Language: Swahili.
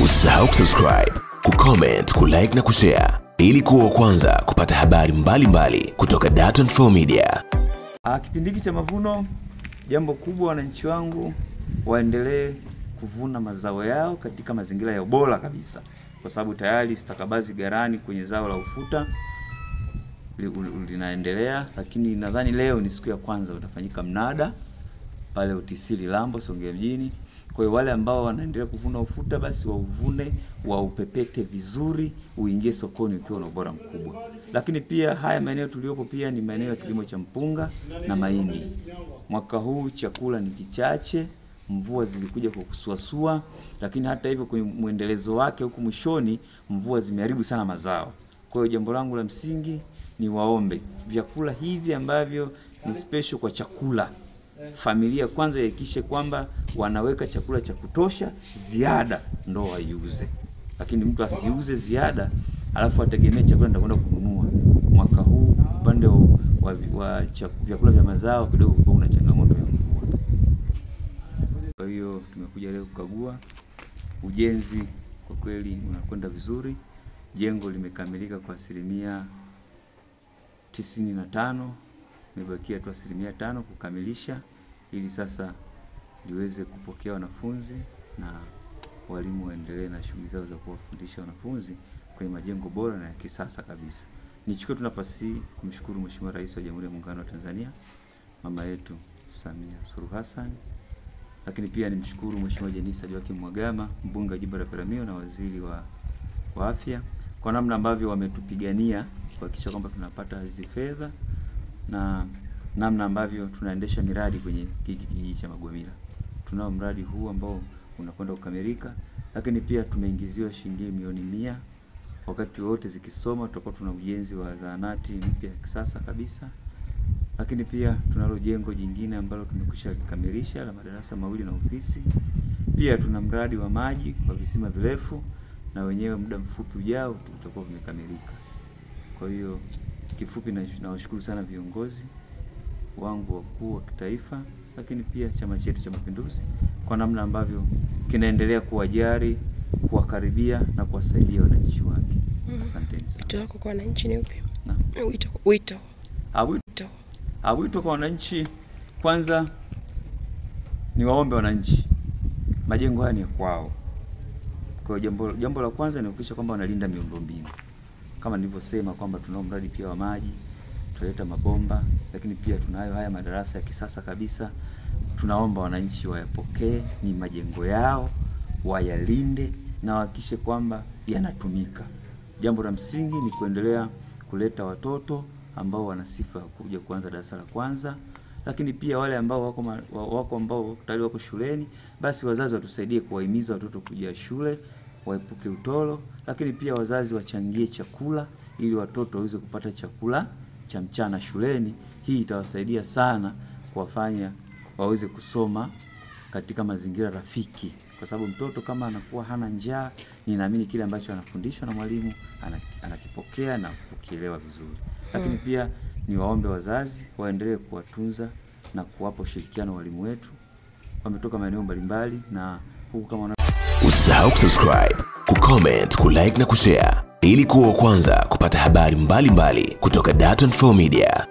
Usisahau kusubscribe, kucomment, kulike na kushare ili kuwa wa kwanza kupata habari mbalimbali kutoka Dar24 Media. Kipindi hiki cha mavuno, jambo kubwa wananchi wangu waendelee kuvuna mazao yao katika mazingira ya ubora kabisa, kwa sababu tayari stakabadhi ghalani kwenye zao la ufuta linaendelea, lakini nadhani leo ni siku ya kwanza utafanyika mnada pale UTC Lilambo Songea mjini. Kwa hiyo wale ambao wanaendelea kuvuna ufuta basi wauvune, waupepete vizuri, uingie sokoni ukiwa na ubora mkubwa. Lakini pia haya maeneo tuliopo pia ni maeneo ya kilimo cha mpunga na mahindi. Mwaka huu chakula ni kichache, mvua zilikuja kwa kusuasua, lakini hata hivyo kwenye muendelezo wake huku mwishoni mvua zimeharibu sana mazao. Kwa hiyo jambo langu la msingi ni waombe vyakula hivi ambavyo ni special kwa chakula, familia kwanza ihakikishe kwamba wanaweka chakula cha kutosha, ziada ndo waiuze. Lakini mtu asiuze ziada alafu ategemee chakula nitakwenda kununua. Mwaka huu upande wa vyakula vya mazao kidogo kuna changamoto ya mvua. Kwa hiyo tumekuja leo kukagua ujenzi, kwa kweli unakwenda vizuri. Jengo limekamilika kwa 95%, imebakia tu 5% kukamilisha ili sasa liweze kupokea wanafunzi na walimu waendelee na shughuli zao za kuwafundisha wanafunzi kwenye majengo bora na ya kisasa kabisa. Nichukue tu nafasi hii kumshukuru Mheshimiwa Rais wa Jamhuri ya Muungano wa Tanzania, mama yetu Samia Suluhu Hassan. Lakini pia nimshukuru Mheshimiwa Jenista Joakim Mhagama, mbunge wa Jimbo la Peramiho na waziri wa afya, kwa namna ambavyo wametupigania kuhakikisha kwamba tunapata hizi fedha na namna ambavyo tunaendesha miradi kwenye kijiji cha Magomila. Tunao mradi huu ambao unakwenda kukamilika, lakini pia tumeingiziwa shilingi milioni 100. Wakati wote zikisoma tutakuwa tuna ujenzi wa zahanati mpya ya kisasa kabisa. Lakini pia tunalo jengo jingine ambalo tumekwisha kukamilisha la madarasa 2 na ofisi. Pia tuna mradi wa maji kwa visima virefu na wenyewe muda mfupi ujao tutakuwa vimekamilika. Kwa hiyo kifupi nawashukuru sana viongozi wangu wakuu wa kitaifa, lakini pia chama chetu cha Mapinduzi kwa namna ambavyo kinaendelea kuwajali, kuwakaribia na kuwasaidia wananchi wake. Asanteni sana. Wito wako kwa wananchi ni upi? Wito kwa wananchi, kwanza ni waombe wananchi, majengo haya ni kwao. Kwa hiyo jambo la kwanza ni kuhakikisha kwamba wanalinda miundombinu. Kama nilivyosema kwamba tunao mradi pia wa maji, tuleta mabomba, lakini pia tunayo haya madarasa ya kisasa kabisa. Tunaomba wananchi wayapokee, ni majengo yao, wayalinde na wahakikishe kwamba yanatumika. Jambo la msingi ni kuendelea kuleta watoto ambao wana sifa kuja kuanza darasa la kwanza, lakini pia wale ambao ambao tayari wako shuleni, basi wazazi watusaidie kuwahimiza watoto kuja shule, waepuke utoro, lakini pia wazazi wachangie chakula ili watoto waweze kupata chakula cha mchana shuleni. Hii itawasaidia sana kuwafanya waweze kusoma katika mazingira rafiki, kwa sababu mtoto kama anakuwa hana njaa, ninaamini kile ambacho anafundishwa na mwalimu anakipokea na kukielewa vizuri. Lakini pia ni waombe wazazi waendelee kuwatunza na kuwapa ushirikiano walimu wetu, wametoka maeneo mbalimbali na huku kama Usisahau kusubscribe, kucomment, kulike na kushare ili kuwa wa kwanza kupata habari mbalimbali kutoka Dar24 Media.